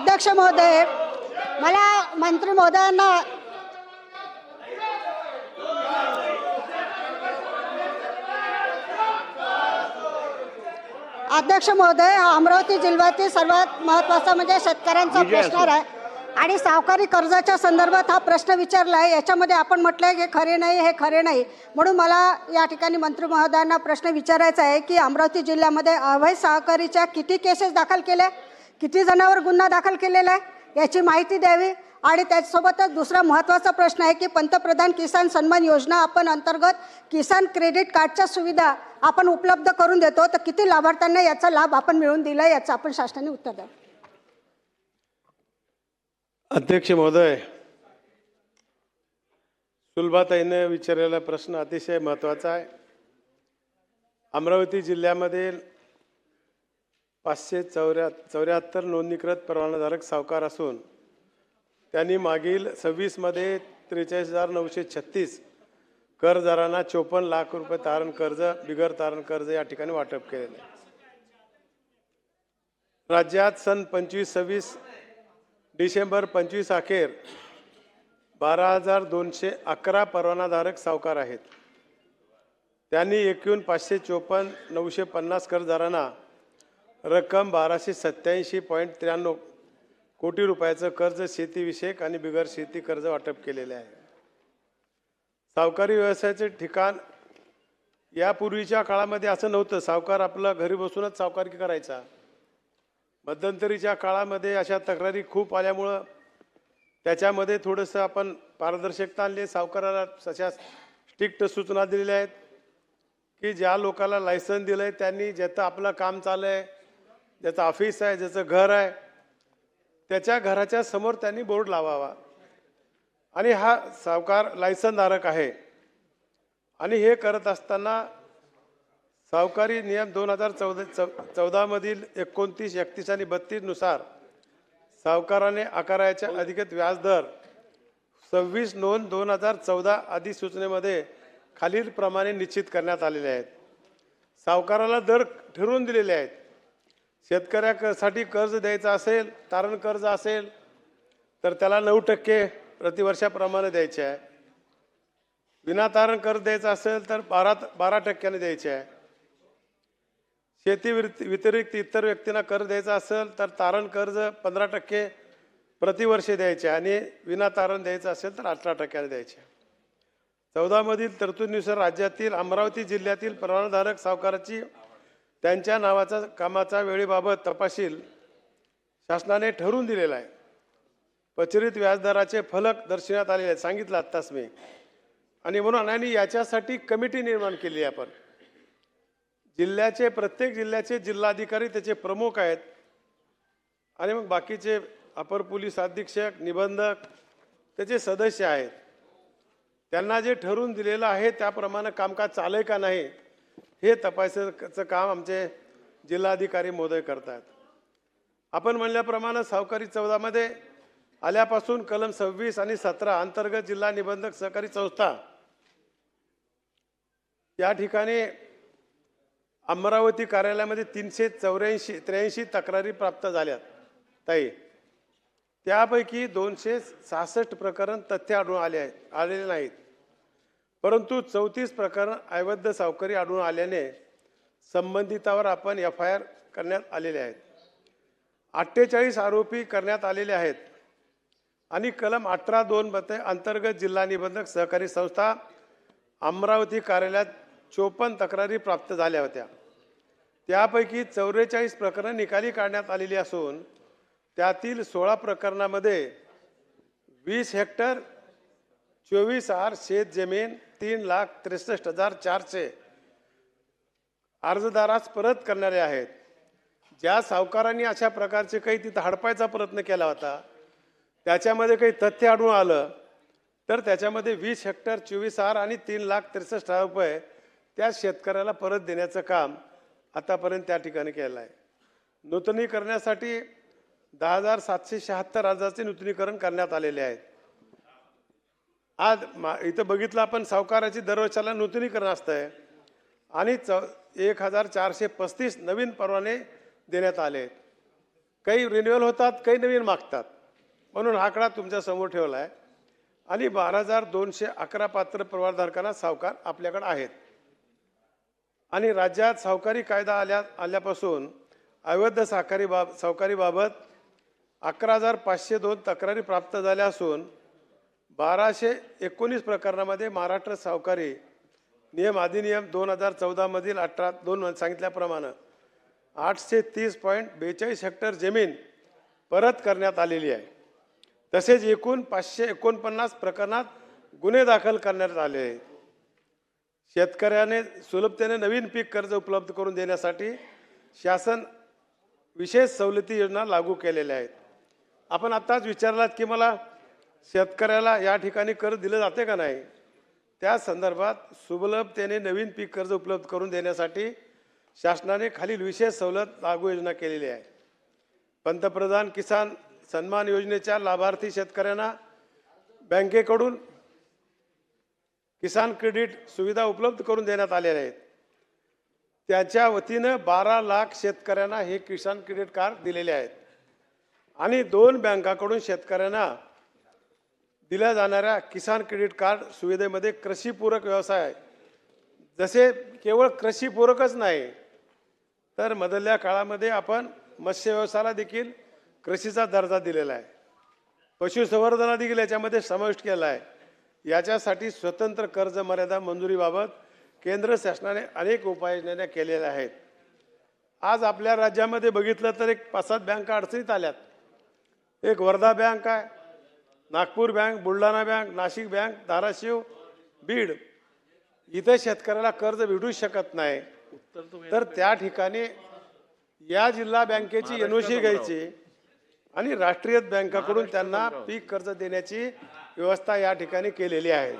अध्यक्ष महोदय, मला मंत्री महोदयांना अध्यक्ष महोदय, अमरावती जिल्ह्यातील सर्वात महत्त्वाचा म्हणजे शेतकऱ्यांचा प्रश्न आहे आणि सावकारी कर्जाच्या संदर्भात हा प्रश्न विचारला आहे। याच्यामध्ये आपण म्हटलंय की खरे नाही, हे खरे नाही, म्हणून मला या ठिकाणी मंत्री महोदयांना प्रश्न विचारायचा आहे की अमरावती जिल्ह्यामध्ये अवैध सहकारीच्या किती केसेस दाखल केल्या, किती जणांवर गुन्हा दाखल केलेला आहे याची माहिती द्यावी। आणि त्याचसोबतच दुसरा महत्त्वाचा प्रश्न आहे की पंतप्रधान किसान सन्मान योजना आपण अंतर्गत किसान क्रेडिट कार्डच्या सुविधा आपण उपलब्ध करून देतो, तर किती लाभार्थ्यांना याचा लाभ आपण मिळवून दिला याचं आपण शासनाने उत्तर द्यावं। अध्यक्ष महोदय, सुलभाताईने विचारलेला प्रश्न अतिशय महत्त्वाचा आहे। अमरावती जिल्ह्यामध्ये 574 नोंदणीकृत परवानाधारक सावकार असून त्यांनी मागील 26 मध्ये 43,936 कर्जदारांना 54 लाख रुपये तारण कर्ज, बिगर तारण कर्ज या ठिकाणी वाटप केलेले आहे। राज्यात सन 25-26 डिसेंबर 25 अखेर 12,211 परवानाधारक सावकार आहेत। त्यांनी एकूण 554,950 कर्जदारांना रक्कम 1287.93 कोटी रुपयाचं कर्ज, शेतीविषयक आणि बिगर शेती कर्ज वाटप केलेले आहे। सावकारी व्यवसायाचे ठिकाण यापूर्वीच्या काळामध्ये असं नव्हतं, सावकार आपला घरी बसूनच सावकारकी करायचा। मध्यंतरीच्या काळामध्ये अशा तक्रारी खूप आल्यामुळं त्याच्यामध्ये थोडंसं आपण पारदर्शकता आणली। सावकाराला तशा स्ट्रिक्ट सूचना दिलेल्या आहेत की ज्या लोकाला लायसन दिलं आहे त्यांनी ज्याचं आपलं काम चालू आहे, ज्याचं ऑफिस आहे, ज्याचं घर आहे, त्याच्या घराच्या समोर त्यांनी बोर्ड लावावा आणि हा सावकार लायसनधारक आहे। आणि हे करत असताना सावकारी नियम 2014 मधील 29, 31 आणि 32 नुसार सावकाराने आकाराच्या अधिकृत व्याजदर 26 नोंद 2014 अधिसूचनेमध्ये खालीलप्रमाणे निश्चित करण्यात आलेले आहेत। सावकाराला दर ठरवून दिलेले आहेत। शेतकऱ्यासाठी कर्ज द्यायचं असेल, तारण कर्ज असेल तर त्याला 9% प्रतिवर्षाप्रमाणे द्यायचे आहे। विनातारण कर्ज द्यायचं असेल तर 12% द्यायचे आहे। शेती व्यतिरिक्त इतर व्यक्तींना कर्ज द्यायचं असेल तर तारण कर्ज 15% प्रतिवर्षी द्यायचे आणि विनातारण द्यायचं असेल तर 18% द्यायचे। 14 मधील तरतुदीनुसार राज्यातील अमरावती जिल्ह्यातील परवानाधारक सावकाराची त्यांच्या नावाचा कामाचा वेळेबाबत तपशील शासनाने ठरवून दिलेला आहे। प्रचलित व्याजदराचे फलक दर्शवण्यात आलेले आहेत, सांगितलं आत्ताच मी। आणि म्हणून आणि याच्यासाठी कमिटी निर्माण केली आहे आपण। प्रत्येक जिल्ह्याचे जिल्हाधिकारी त्याचे प्रमुख आहेत आणि मग बाकीचे अपर पोलीस अधीक्षक, निबंधक त्याचे सदस्य आहेत। त्यांना जे ठरवून दिलेलं आहे त्याप्रमाणे कामकाज चालय का नाही हे तपासायचं काम आमचे जिल्हाधिकारी महोदय करतात। आपण म्हणल्याप्रमाणे सावकारी 14 मध्ये आल्यापासून कलम 26 आणि 17 अंतर्गत जिल्हा निबंधक सहकारी संस्था या ठिकाणी अमरावती कार्यालयामध्ये 383 तक्रारी प्राप्त झाल्यात ताई। त्यापैकी 266 प्रकरण तथ्य आढळून आलेले नाहीत, परंतु 34 प्रकरण अवैध सावकारी आढळून आल्याने संबंधितावर आपण FIR करण्यात आलेले आहेत। 48 आरोपी करण्यात आलेले आहेत आणि कलम 18(2) अंतर्गत जिल्हा निबंधक सहकारी संस्था अमरावती कार्यालयात 54 तक्रारी प्राप्त झाल्या होत्या। त्यापैकी 44 प्रकरण निकाली काढण्यात आलेली असून त्यातील 16 प्रकरणामध्ये 20 हेक्टर 24 आर शेत जमीन 3,63,400 अर्जदारास परत करणारे आहेत। ज्या सावकारांनी अशा प्रकारचे काही तिथं हडपायचा प्रयत्न केला होता त्याच्यामध्ये काही तथ्य आढळून आलं तर त्याच्यामध्ये 20 हेक्टर 24 आर आणि 3,63,000 रुपये त्या शेतकऱ्याला परत देण्याचं काम आतापर्यंत त्या ठिकाणी केलं आहे। नूतनीकरणासाठी 10,776 अर्जाचे नूतनीकरण करण्यात आलेले आहेत। आज इथं बघितलं आपण सावकाराची दरवर्षाला नूतनीकरण असतंय आणि 1,435 नवीन परवाने देण्यात आले आहेत। काही रिन्युअल होतात, काही नवीन मागतात. म्हणून हा आकडा तुमच्या समोर ठेवला आहे. आणि 12,211 पात्र प्रवारधारकांना सावकार आपल्याकडे आहेत. आणि राज्यात सावकारी कायदा आल्यापासून अवैध सावकारीबाबत 11,502 तक्रारी प्राप्त झाल्या असून 1,219 प्रकरणामध्ये महाराष्ट्र सावकारी नियम अधिनियम 2014 मधील 18(2) सांगितल्याप्रमाणे 830.42 हेक्टर जमीन परत करण्यात आलेली आहे. तसेच एकूण 549 प्रकरणात गुन्हे दाखल करण्यात आले आहेत. शेतकऱ्याने सुलभतेने नवीन पीक कर्ज उपलब्ध करून देण्यासाठी शासन विशेष सवलती योजना लागू केलेल्या आहेत. आपण आत्ताच विचारलात की मला शेतकऱ्याला या ठिकाणी कर्ज दिलं जाते का नाही. त्या संदर्भात सुलभतेने नवीन पीक कर्ज उपलब्ध करून देण्यासाठी शासनाने खालील विशेष सवलत लागू योजना केलेली आहे. पंतप्रधान किसान सन्मान योजनेच्या लाभार्थी शेतकऱ्यांना बँकेकडून किसान क्रेडिट सुविधा उपलब्ध करून देण्यात आलेल्या आहेत. त्याच्या वतीनं 12 लाख शेतकऱ्यांना हे किसान क्रेडिट कार्ड दिलेले आहेत. आणि 2 बँकाकडून शेतकऱ्यांना दिल्या जाणाऱ्या किसान क्रेडिट कार्ड सुविधेमध्ये कृषीपूरक व्यवसाय, जसे केवळ कृषीपूरकच नाही तर मधल्या काळामध्ये आपण मत्स्य व्यवसायाला देखील कृषीचा दर्जा दिलेला आहे. पशुसंवर्धना देखील याच्यामध्ये समाविष्ट केला आहे. याच्यासाठी स्वतंत्र कर्ज मर्यादा मंजुरीबाबत केंद्र शासनाने अनेक उपाययोजना केलेल्या आहेत. आज आपल्या राज्यामध्ये बघितलं तर एक 5-7 बँका अडचणीत आल्यात. एक वर्धा बँक आहे, Nagpur bank, Buldhana bank, Nashik bank, Dharashiv, Beed. इथं शेतकऱ्याला कर्ज भेटू शकत नाही. तर त्या ठिकाणी या जिल्हा बँकेची एनओसी घ्यायची आणि राष्ट्रीय बँकाकडून त्यांना पीक कर्ज देण्याची व्यवस्था या ठिकाणी केलेली आहे.